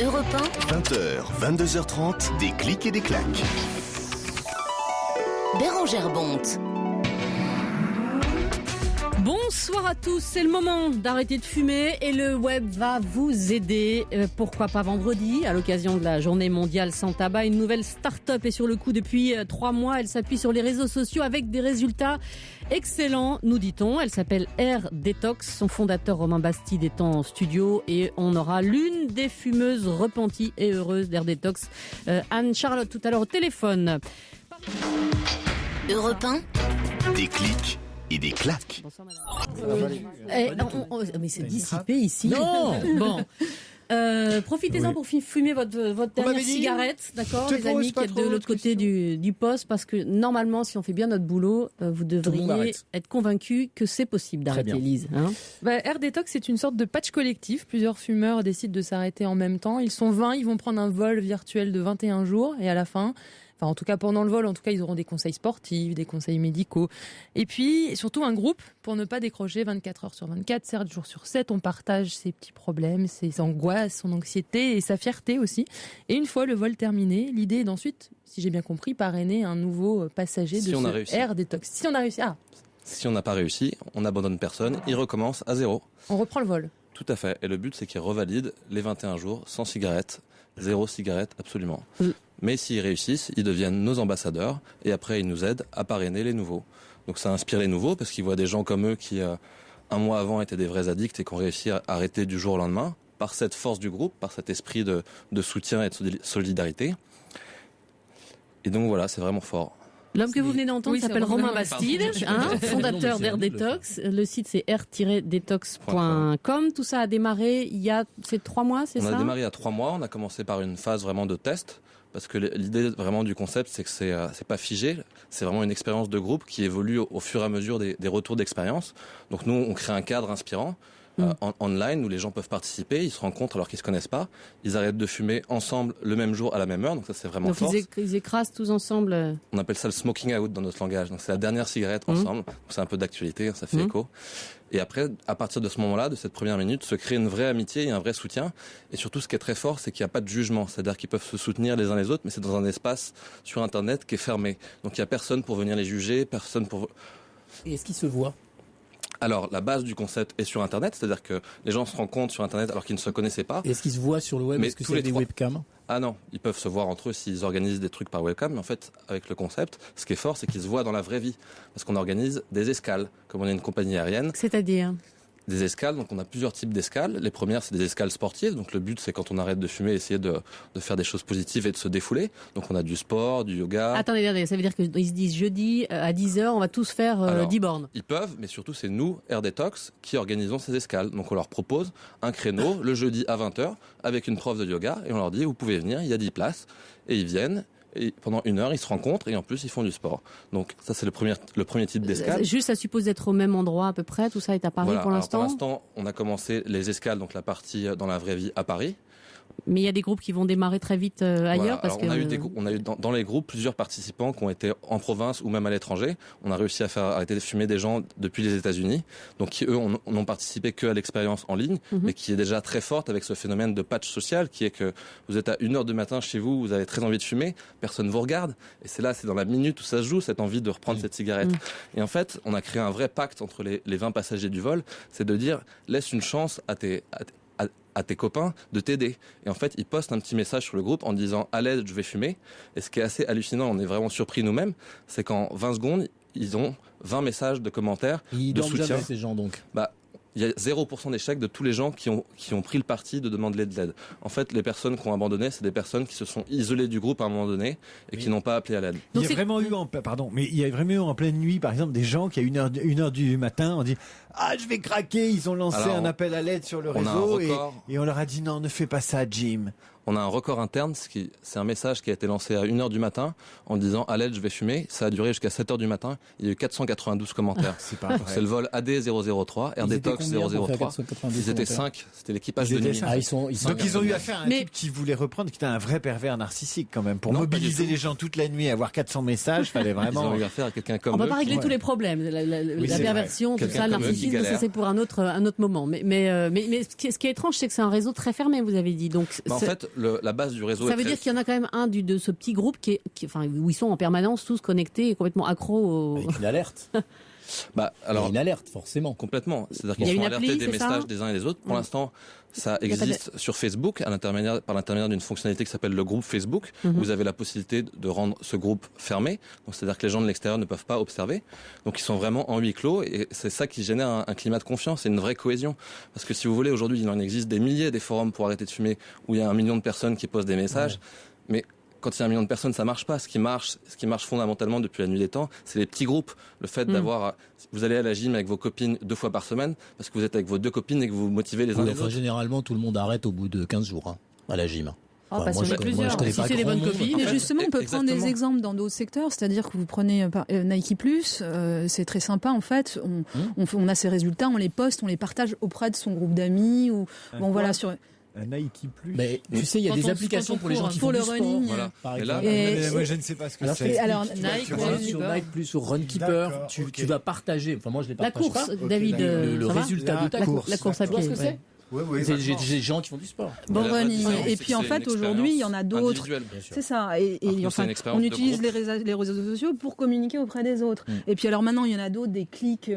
Europe 20h, 22h30, des clics et des claques. 1, Bérangère Bonte. Bonsoir à tous, c'est le moment d'arrêter de fumer et le web va vous aider. Pourquoi pas vendredi, à l'occasion de la journée mondiale sans tabac, une nouvelle start-up est sur le coup depuis 3 mois. Elle s'appuie sur les réseaux sociaux avec des résultats excellents, nous dit-on. Elle s'appelle Air Detox. Son fondateur Romain Bastide est en studio et on aura l'une des fumeuses repenties et heureuses d'Air Detox, Anne-Charlotte, tout à l'heure au téléphone. Europe 1, Des clics et des claques. Bonsoir madame. Mais c'est dissipé ici. Non. Bon. Profitez-en pour fumer votre dernière cigarette, d'accord, les amis, qui êtes de l'autre côté du poste, parce que normalement, si on fait bien notre boulot, vous devriez être convaincus que c'est possible d'arrêter, Lise. Hein, Air Detox, c'est une sorte de patch collectif. Plusieurs fumeurs décident de s'arrêter en même temps. Ils sont 20, ils vont prendre un vol virtuel de 21 jours et à la fin... Enfin, en tout cas, pendant le vol, ils auront des conseils sportifs, des conseils médicaux. Et puis, surtout, un groupe pour ne pas décrocher 24 heures sur 24, 7 jours sur 7. On partage ses petits problèmes, ses angoisses, son anxiété et sa fierté aussi. Et une fois le vol terminé, l'idée est d'ensuite, si j'ai bien compris, parrainer un nouveau passager de ce Air Detox. Si on a réussi. Si on n'a pas réussi, on n'abandonne personne, il recommence à zéro. On reprend le vol. Tout à fait. Et le but, c'est qu'il revalide les 21 jours sans cigarette, 0 cigarette, absolument. Mais s'ils réussissent, ils deviennent nos ambassadeurs et après ils nous aident à parrainer les nouveaux. Donc ça inspire les nouveaux parce qu'ils voient des gens comme eux qui, un mois avant, étaient des vrais addicts et qui ont réussi à arrêter du jour au lendemain par cette force du groupe, par cet esprit de soutien et de solidarité. Et donc voilà, c'est vraiment fort. L'homme que vous venez d'entendre s'appelle Romain Bastide, fondateur d'Air Detox. Le site c'est air-detox.com. Tout ça a démarré il y a 3 mois, c'est ça ? On a démarré il y a 3 mois. On a commencé par une phase vraiment de test. Parce que l'idée vraiment du concept, c'est que c'est pas figé. C'est vraiment une expérience de groupe qui évolue au fur et à mesure des retours d'expérience. Donc nous, on crée un cadre inspirant. Online où les gens peuvent participer, ils se rencontrent alors qu'ils se connaissent pas, ils arrêtent de fumer ensemble le même jour à la même heure, donc ça c'est vraiment fort. Donc ils écrasent tous ensemble. On appelle ça le smoking out dans notre langage, donc c'est la dernière cigarette ensemble, donc c'est un peu d'actualité, ça fait écho. Et après, à partir de ce moment-là, de cette première minute, se crée une vraie amitié et un vrai soutien. Et surtout, ce qui est très fort, c'est qu'il n'y a pas de jugement, c'est-à-dire qu'ils peuvent se soutenir les uns les autres, mais c'est dans un espace sur Internet qui est fermé. Donc il n'y a personne pour venir les juger, personne pour... Et est-ce qu'ils se voient ? Alors, la base du concept est sur Internet, c'est-à-dire que les gens se rencontrent sur Internet alors qu'ils ne se connaissaient pas. Et est-ce qu'ils se voient sur le web ? Est-ce que c'est des webcams ? Ah non, ils peuvent se voir entre eux s'ils organisent des trucs par webcam, mais en fait, avec le concept, ce qui est fort, c'est qu'ils se voient dans la vraie vie. Parce qu'on organise des escales, comme on est une compagnie aérienne. C'est-à-dire ? Des escales, donc on a plusieurs types d'escales. Les premières, c'est des escales sportives. Donc le but, c'est quand on arrête de fumer, essayer de faire des choses positives et de se défouler. Donc on a du sport, du yoga. Attendez, ça veut dire qu'ils se disent jeudi à 10h, on va tous faire 10 bornes. Ils peuvent, mais surtout c'est nous, Air Detox, qui organisons ces escales. Donc on leur propose un créneau le jeudi à 20h avec une prof de yoga et on leur dit vous pouvez venir, il y a 10 places. Et ils viennent. Et pendant 1 heure, ils se rencontrent et en plus, ils font du sport. Donc ça, c'est le premier type d'escale. Juste, ça suppose d'être au même endroit à peu près. Tout ça est à Paris pour l'instant. Pour l'instant, on a commencé les escales, donc la partie dans la vraie vie à Paris. Mais il y a des groupes qui vont démarrer très vite ailleurs parce on a eu dans les groupes plusieurs participants qui ont été en province ou même à l'étranger. On a réussi à faire arrêter de fumer des gens depuis les États-Unis, donc qui eux n'ont participé que à l'expérience en ligne, mais qui est déjà très forte avec ce phénomène de patch social, qui est que vous êtes à 1h du matin chez vous, vous avez très envie de fumer, personne vous regarde, et c'est dans la minute où ça se joue cette envie de reprendre cette cigarette. Et en fait, on a créé un vrai pacte entre les 20 passagers du vol, c'est de dire laisse une chance à tes copains de t'aider. Et en fait, ils postent un petit message sur le groupe en disant « à l'aide, je vais fumer ». Et ce qui est assez hallucinant, on est vraiment surpris nous-mêmes, c'est qu'en 20 secondes, ils ont 20 messages de commentaires, de soutien. Jamais, ces gens, donc. Il y a 0% d'échecs de tous les gens qui ont pris le parti de demander de l'aide. En fait, les personnes qui ont abandonné, c'est des personnes qui se sont isolées du groupe à un moment donné et qui n'ont pas appelé à l'aide. Il y a vraiment eu en pleine nuit, par exemple, des gens qui à 1h du matin ont dit ah je vais craquer, ils ont lancé un appel à l'aide sur le réseau et on leur a dit non, ne fais pas ça, Jim. On a un record interne, c'est un message qui a été lancé à 1h du matin en disant à l'aide je vais fumer. Ça a duré jusqu'à 7h du matin. Il y a eu 492 commentaires. C'est le vol AD003, Air Detox 003. Ils étaient 5, c'était l'équipage de nuit. Donc ils ont eu affaire à un type qui voulait reprendre, qui était un vrai pervers narcissique quand même. Pour mobiliser les gens toute la nuit et avoir 400 messages, fallait vraiment... Ils ont eu affaire à quelqu'un comme eux. On va pas régler tous les problèmes, la perversion, tout ça, le narcissisme. fétichisme, ça c'est pour un autre moment. Mais ce qui est étrange, c'est que c'est un réseau très fermé, vous avez dit. Donc, en fait, la base du réseau. Ça veut dire qu'il y en a quand même un de ce petit groupe où ils sont en permanence tous connectés et complètement accros. Avec une alerte. Alors, une alerte, forcément. Complètement. C'est-à-dire qu'ils font alerter des messages des uns et des autres. Pour l'instant, ça existe sur Facebook par l'intermédiaire d'une fonctionnalité qui s'appelle le groupe Facebook. Vous avez la possibilité de rendre ce groupe fermé. Donc, c'est-à-dire que les gens de l'extérieur ne peuvent pas observer. Donc, ils sont vraiment en huis clos et c'est ça qui génère un climat de confiance et une vraie cohésion. Parce que si vous voulez, aujourd'hui, il en existe des milliers des forums pour arrêter de fumer où il y a 1 million de personnes qui postent des messages. Mais quand il y a 1 million de personnes, ça marche pas. Ce qui marche fondamentalement depuis la nuit des temps, c'est les petits groupes. Le fait d'avoir, vous allez à la gym avec vos copines 2 fois par semaine, parce que vous êtes avec vos 2 copines et que vous vous motivez les uns les autres. Généralement, tout le monde arrête au bout de 15 jours à la gym. Parce que plusieurs. Si c'est les bonnes copines. Mais justement, on peut prendre des exemples dans d'autres secteurs. C'est-à-dire que vous prenez Nike Plus, c'est très sympa en fait. On a ces résultats, on les poste, on les partage auprès de son groupe d'amis ou voilà sur. Un Nike Plus. Mais tu sais, il y a des applications pour les gens qui font du sport. Voilà. Par exemple. Moi, je ne sais pas ce que c'est. Alors, sur Nike Plus, sur Runkeeper, tu vas partager. Enfin, moi, je les partage pas. La course, pas. David. Le résultat de ta course. La course à pied. Tu vois ce que c'est ? Oui, j'ai des gens qui font du sport. Bon running. Et puis en fait, aujourd'hui, il y en a d'autres. C'est ça. Et enfin, on utilise les réseaux sociaux pour communiquer auprès des autres. Et puis alors maintenant, il y en a d'autres, des clics,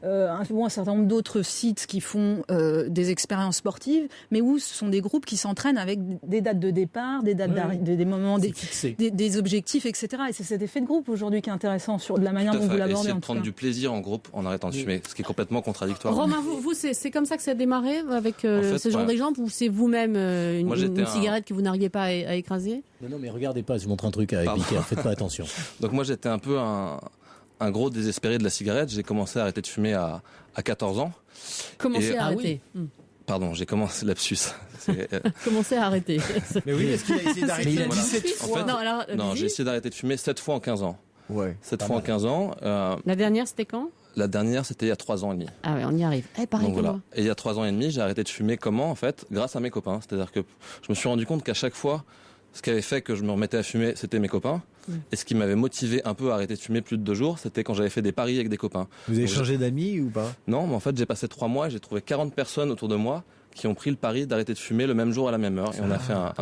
un certain nombre d'autres sites qui font des expériences sportives, mais où ce sont des groupes qui s'entraînent avec des dates de départ, des dates d'arrivée, des moments, des objectifs, etc. Et c'est cet effet de groupe aujourd'hui qui est intéressant sur la manière dont vous l'abordez. Essayer de prendre du plaisir en groupe en arrêtant de fumer, ce qui est complètement contradictoire. Romain, vous c'est comme ça que ça a démarré avec ce genre d'exemple, ou c'est vous-même une cigarette que vous n'arrivez pas à écraser ? Non, mais regardez pas, je vous montre un truc avec Mickey, faites pas attention. Donc moi j'étais un peu un gros désespéré de la cigarette. J'ai commencé à arrêter de fumer à 14 ans. Commencer à arrêter. Pardon, j'ai commencé lapsus. Commencer à arrêter. Mais oui, est-ce qu'il a essayé d'arrêter 17 fois? Non, j'ai essayé d'arrêter de fumer 7 fois en 15 ans. Ouais. 7 fois en 15 ans. La dernière, c'était quand ? La dernière, c'était il y a 3 ans et demi. Ah ouais, on y arrive. Pareil que moi. Et il y a 3 ans et demi, j'ai arrêté de fumer comment, en fait ? Grâce à mes copains. C'est-à-dire que je me suis rendu compte qu'à chaque fois, ce qui avait fait que je me remettais à fumer, c'était mes copains. Et ce qui m'avait motivé un peu à arrêter de fumer plus de 2 jours, c'était quand j'avais fait des paris avec des copains. Vous avez changé d'amis ou pas ? Non, mais en fait, j'ai passé 3 mois et j'ai trouvé 40 personnes autour de moi qui ont pris le pari d'arrêter de fumer le même jour à la même heure. Et on a fait un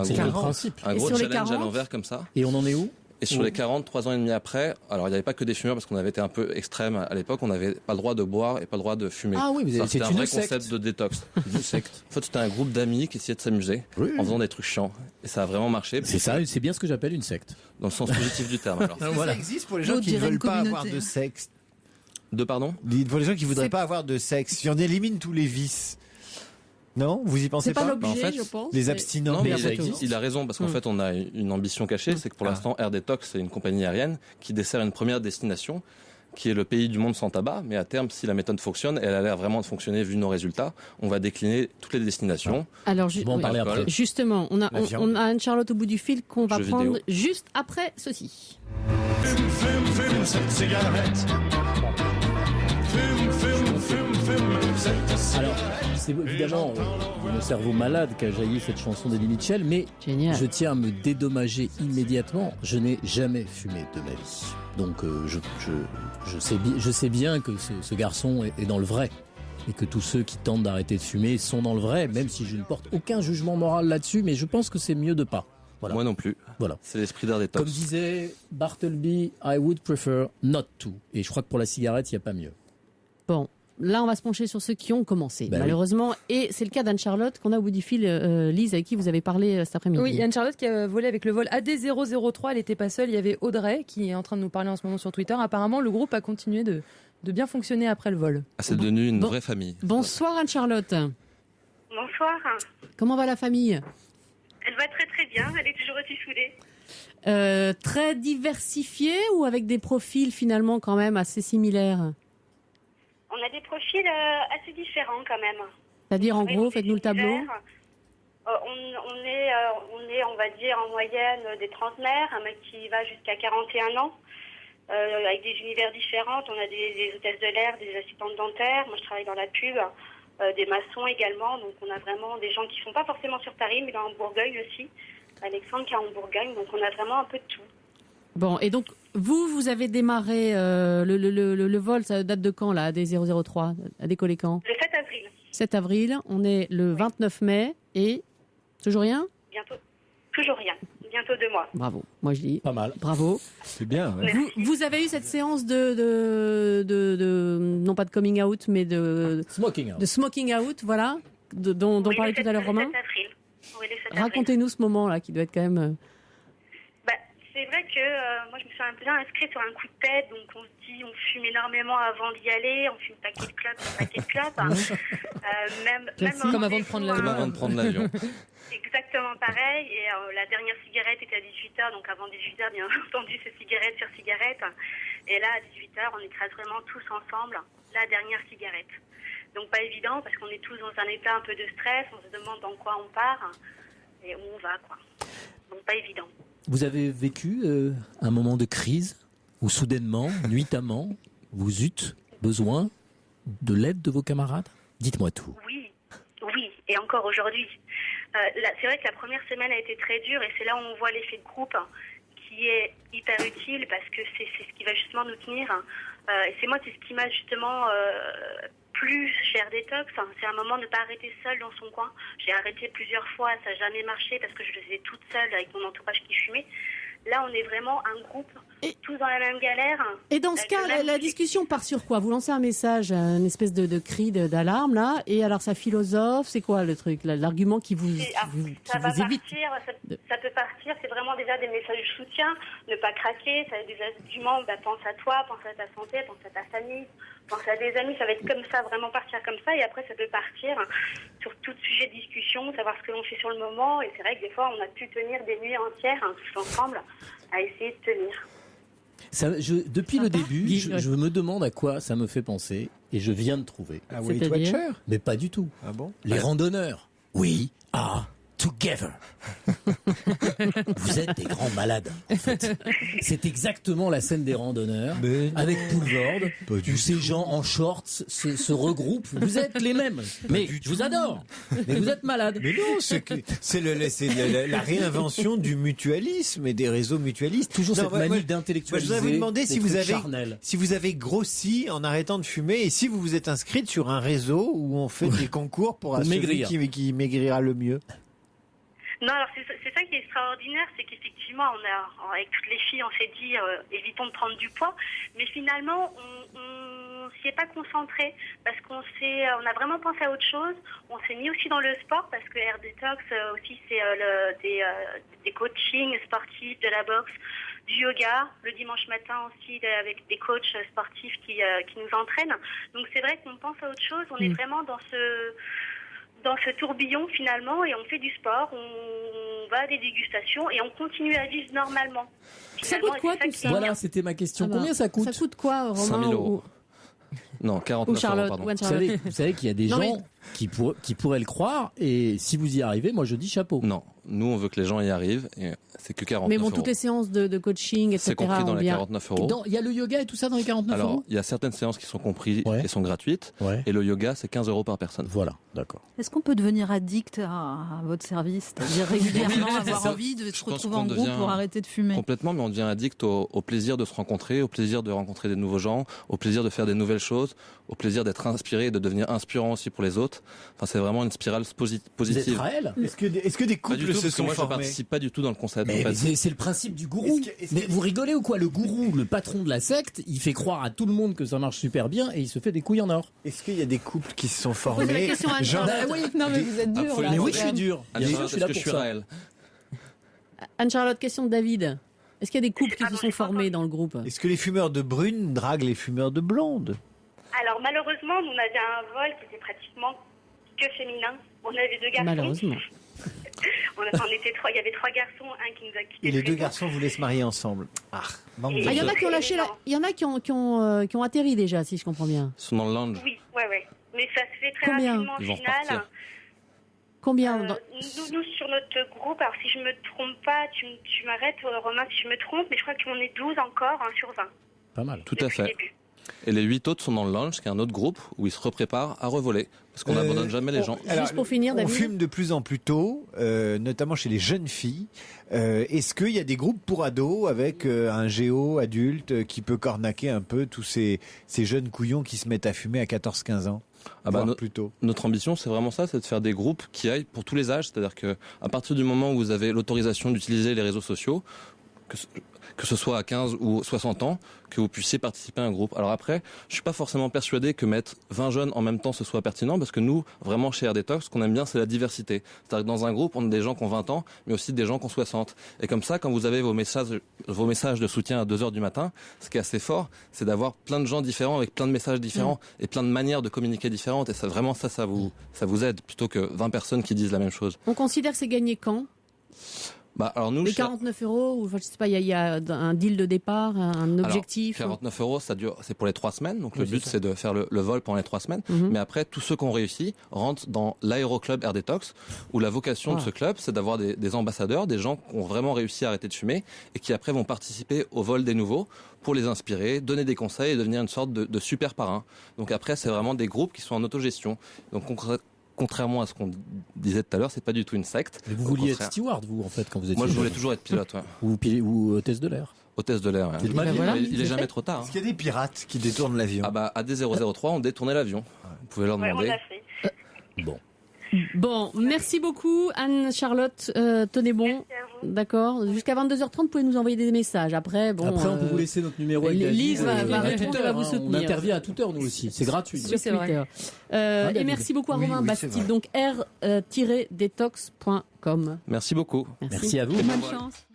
gros challenge à l'envers comme ça. Et on en est où ? Et sur les 40, 3 ans et demi après, alors il n'y avait pas que des fumeurs parce qu'on avait été un peu extrême à l'époque, on n'avait pas le droit de boire et pas le droit de fumer. Ah oui, mais c'était un vrai concept de détox. Une secte. En fait, c'était un groupe d'amis qui essayaient de s'amuser en faisant des trucs chiants. Et ça a vraiment marché. C'est ça, c'est bien ce que j'appelle une secte. Dans le sens positif du terme. Alors. Ça existe pour les gens qui ne veulent pas avoir de sexe. Pardon ? Pour les gens qui ne voudraient pas avoir de sexe. Si on élimine tous les vices. Non, vous y pensez pas? C'est pas l'objet, je pense. Les abstinents. Non, mais il a raison parce qu'en fait, on a une ambition cachée, c'est que pour l'instant, Air Detox, c'est une compagnie aérienne qui dessert une première destination, qui est le pays du monde sans tabac. Mais à terme, si la méthode fonctionne, elle a l'air vraiment de fonctionner vu nos résultats, on va décliner toutes les destinations. Alors, on va en parler après. Justement, on a Anne-Charlotte au bout du fil qu'on va prendre juste après ceci. Fume cette cigarette. Alors, c'est évidemment mon cerveau malade qu'a jailli cette chanson d'Eddie Mitchell, mais je tiens à me dédommager immédiatement. Je n'ai jamais fumé de ma vie. Donc je sais bien que ce garçon est dans le vrai. Et que tous ceux qui tentent d'arrêter de fumer sont dans le vrai, même si je ne porte aucun jugement moral là-dessus, mais je pense que c'est mieux de pas. Voilà. Moi non plus. Voilà. C'est l'esprit d'Air Detox. Comme disait Bartleby, I would prefer not to. Et je crois que pour la cigarette, il n'y a pas mieux. Bon. Là, on va se pencher sur ceux qui ont commencé, malheureusement. Oui. Et c'est le cas d'Anne-Charlotte qu'on a au bout du fil. Lise, avec qui vous avez parlé cet après-midi. Oui, Anne-Charlotte qui a volé avec le vol AD003. Elle n'était pas seule. Il y avait Audrey qui est en train de nous parler en ce moment sur Twitter. Apparemment, le groupe a continué de bien fonctionner après le vol. Ah, c'est devenu une vraie famille. Bonsoir Anne-Charlotte. Bonsoir. Comment va la famille ? Elle va très très bien. Elle est toujours aussi soudée. Très diversifiée ou avec des profils finalement quand même assez similaires ? On a des profils assez différents quand même. C'est-à-dire en gros, faites-nous le tableau. On est, on va dire, en moyenne des trentenaires, un mec qui va jusqu'à 41 ans, avec des univers différents. On a des hôtesses de l'air, des assistantes dentaires. Moi, je travaille dans la pub, des maçons également. Donc, on a vraiment des gens qui ne sont pas forcément sur Paris, mais dans Bourgogne aussi. Alexandre qui est en Bourgogne. Donc, on a vraiment un peu de tout. Bon, et donc, vous avez démarré le vol, ça date de quand, là, des 003, à décoller quand ? Le 7 avril. 7 avril, on est le 29 mai, et toujours rien ? Bientôt. Toujours rien. Bientôt 2 mois. Bravo, moi je dis. Pas mal. Bravo. C'est bien. Ouais. Vous avez eu cette séance de non pas de coming out, mais de smoking out, voilà, dont parlait tout à l'heure Romain. Oui, Racontez-nous ce moment-là, qui doit être quand même... c'est vrai que moi je me suis bien inscrite sur un coup de tête, donc on se dit on fume énormément avant d'y aller, on fume paquet de clopes, même comme avant de prendre l'avion. Comme avant de prendre l'avion. Exactement pareil, et la dernière cigarette était à 18h, donc avant 18h bien entendu c'est cigarette sur cigarette, et là à 18h on écrase vraiment tous ensemble la dernière cigarette. Donc pas évident parce qu'on est tous dans un état un peu de stress, on se demande dans quoi on part et où on va, quoi. Donc pas évident. Vous avez vécu un moment de crise où soudainement, nuitamment, vous eûtes besoin de l'aide de vos camarades ? Dites-moi tout. Oui, et encore aujourd'hui. C'est vrai que la première semaine a été très dure et c'est là où on voit l'effet de groupe qui est hyper utile parce que c'est ce qui va justement nous tenir. Et c'est ce qui m'a justement plu chez Air Détox. C'est un moment de ne pas arrêter seul dans son coin. J'ai arrêté plusieurs fois, ça n'a jamais marché parce que je le faisais toute seule avec mon entourage qui fumait. Là, on est vraiment un groupe, tous dans la même galère. Et dans ce cas, la discussion part sur quoi ? Vous lancez un message, une espèce de cri d'alarme, là, et alors ça philosophe, c'est quoi le truc, l'argument qui vous évite ? Ça peut partir, c'est vraiment déjà des messages de soutien, ne pas craquer, ça va être des arguments, pense à toi, pense à ta santé, pense à ta famille, pense à des amis, ça va être comme ça, vraiment partir comme ça, et après ça peut partir sur tout sujet de discussion, savoir ce que l'on fait sur le moment, et c'est vrai que des fois on a pu tenir des nuits entières, tous ensemble, à essayer de tenir. Depuis le début, je me demande à quoi ça me fait penser, et je viens de trouver. Ah oui, Watcher ? Mais pas du tout. Ah bon ? Les randonneurs. We are together. Vous êtes des grands malades, en fait. C'est exactement la scène des randonneurs, avec Poulvord, où ces gens en shorts se regroupent. Vous êtes les mêmes. Mais je vous adore. Mais vous êtes malades. Mais non, c'est la réinvention du mutualisme et des réseaux mutualistes. Toujours cette manie d'intellectualiser. Je voudrais vous demander si vous avez grossi en arrêtant de fumer et si vous vous êtes inscrite sur un réseau où on fait des concours pour celui qui maigrira le mieux. Non, alors c'est ça qui est extraordinaire, c'est qu'effectivement, avec toutes les filles, on s'est dit évitons de prendre du poids, mais finalement, on s'y est pas concentré parce qu'on a vraiment pensé à autre chose. On s'est mis aussi dans le sport parce que Air Détox aussi c'est des coachings sportifs, de la boxe, du yoga, le dimanche matin aussi avec des coachs sportifs qui nous entraînent. Donc c'est vrai qu'on pense à autre chose. On est vraiment dans ce tourbillon finalement et on fait du sport, on va à des dégustations et on continue à vivre normalement. Ça coûte quoi tout ça ? Voilà, c'était ma question. Combien ça coûte ? Ça coûte quoi, Romain ? 5 000 euros. Non, 49 Charlotte, euros, pardon. Vous savez qu'il y a des gens qui pourraient le croire et si vous y arrivez, moi je dis chapeau. Non, nous on veut que les gens y arrivent et c'est que 49 euros. Mais toutes les séances de coaching, etc. C'est compris dans les 49 euros. Il y a le yoga et tout ça dans les 49 euros ? Alors, il y a certaines séances qui sont comprises et sont gratuites et le yoga c'est 15 euros par personne. Voilà, d'accord. Est-ce qu'on peut devenir addict à votre service ? C'est-à-dire régulièrement avoir envie de se retrouver en groupe pour arrêter de fumer ? Complètement, mais on devient addict au plaisir de se rencontrer, au plaisir de rencontrer des nouveaux gens, au plaisir de faire des nouvelles choses, au plaisir d'être inspiré et de devenir inspirant aussi pour les autres. Enfin, c'est vraiment une spirale positive. Vous êtes Raël ? Est-ce que des couples se sont formés ? Moi, je participe pas du tout dans le concept. Mais c'est le principe du gourou. Mais vous rigolez ou quoi ? Le gourou, le patron de la secte, il fait croire à tout le monde que ça marche super bien et il se fait des couilles en or. Est-ce qu'il y a des couples qui se sont formés ? Posez la question à Anne-Charlotte. Oui, non mais vous êtes dur là. Mais oui, je suis dur. Est-ce que je suis Raël ? Anne-Charlotte, question de David. Est-ce qu'il y a des couples qui se sont formés dans le groupe ? Est-ce que les fumeurs de brunes draguent les fumeurs de blondes ? Alors malheureusement, nous on avait un vol qui était pratiquement que féminin. On avait 2 garçons. Malheureusement. On était 3, il y avait 3 garçons, un qui nous a quittés. Et les 2 garçons voulaient se marier ensemble. Il y en a qui ont lâché il y en a qui ont atterri déjà, si je comprends bien. Ils sont dans le lounge. Oui, ouais. Mais ça se fait très rapidement au final. Combien nous, sur notre groupe, alors si je me trompe pas, tu m'arrêtes Romain si je me trompe, mais je crois qu'on est 12 encore sur 20. Pas mal. Tout à fait. Et les 8 autres sont dans le lounge, qui est un autre groupe, où ils se repréparent à revoler. Parce qu'on n'abandonne jamais les gens. Juste pour finir, David. On fume de plus en plus tôt, notamment chez les jeunes filles. Est-ce qu'il y a des groupes pour ados avec un géo adulte qui peut cornaquer un peu tous ces jeunes couillons qui se mettent à fumer à 14-15 ans? Plus tôt. Notre ambition, c'est vraiment ça, c'est de faire des groupes qui aillent pour tous les âges. C'est-à-dire que à partir du moment où vous avez l'autorisation d'utiliser les réseaux sociaux, que ce soit à 15 ou 60 ans, que vous puissiez participer à un groupe. Alors après, je suis pas forcément persuadé que mettre 20 jeunes en même temps ce soit pertinent, parce que nous, vraiment chez RDtox, ce qu'on aime bien, c'est la diversité. C'est-à-dire que dans un groupe, on a des gens qui ont 20 ans, mais aussi des gens qui ont 60. Et comme ça, quand vous avez vos messages de soutien à 2h du matin, ce qui est assez fort, c'est d'avoir plein de gens différents avec plein de messages différents et plein de manières de communiquer différentes. Et ça, vraiment, ça vous aide, plutôt que 20 personnes qui disent la même chose. On considère que c'est gagné quand? Alors nous, les 49 €, ou je sais pas, il y a un deal de départ, un objectif. Alors, 49 €, c'est pour les 3 semaines. Donc le but, c'est de faire le vol pendant les 3 semaines. Mais après, tous ceux qui ont réussi rentrent dans l'aéroclub RDtox, où la vocation de ce club, c'est d'avoir des ambassadeurs, des gens qui ont vraiment réussi à arrêter de fumer et qui après vont participer au vol des nouveaux pour les inspirer, donner des conseils et devenir une sorte de super parrain. Donc après, c'est vraiment des groupes qui sont en autogestion. Donc contrairement à ce qu'on disait tout à l'heure, c'est pas du tout une secte. Mais vous vouliez être steward, vous, en fait, quand vous étiez... Moi, je voulais toujours être pilote, ouais. Ou hôtesse de l'air. Hôtesse de l'air, ouais. Il est jamais trop tard. Est-ce qu'il y a des pirates qui détournent l'avion? À D003, on détournait l'avion. Vous pouvez leur demander. Bon, merci beaucoup Anne-Charlotte, tenez bon. D'accord. Jusqu'à 22h30, vous pouvez nous envoyer des messages. Après, on peut vous laisser notre numéro avec Lise va répondre, va vous soutenir. On intervient à toute heure, nous aussi. C'est gratuit. C'est vrai. Et merci beaucoup à Romain Bastide. Donc r-detox.com. Merci beaucoup. Merci à vous. Bonne chance.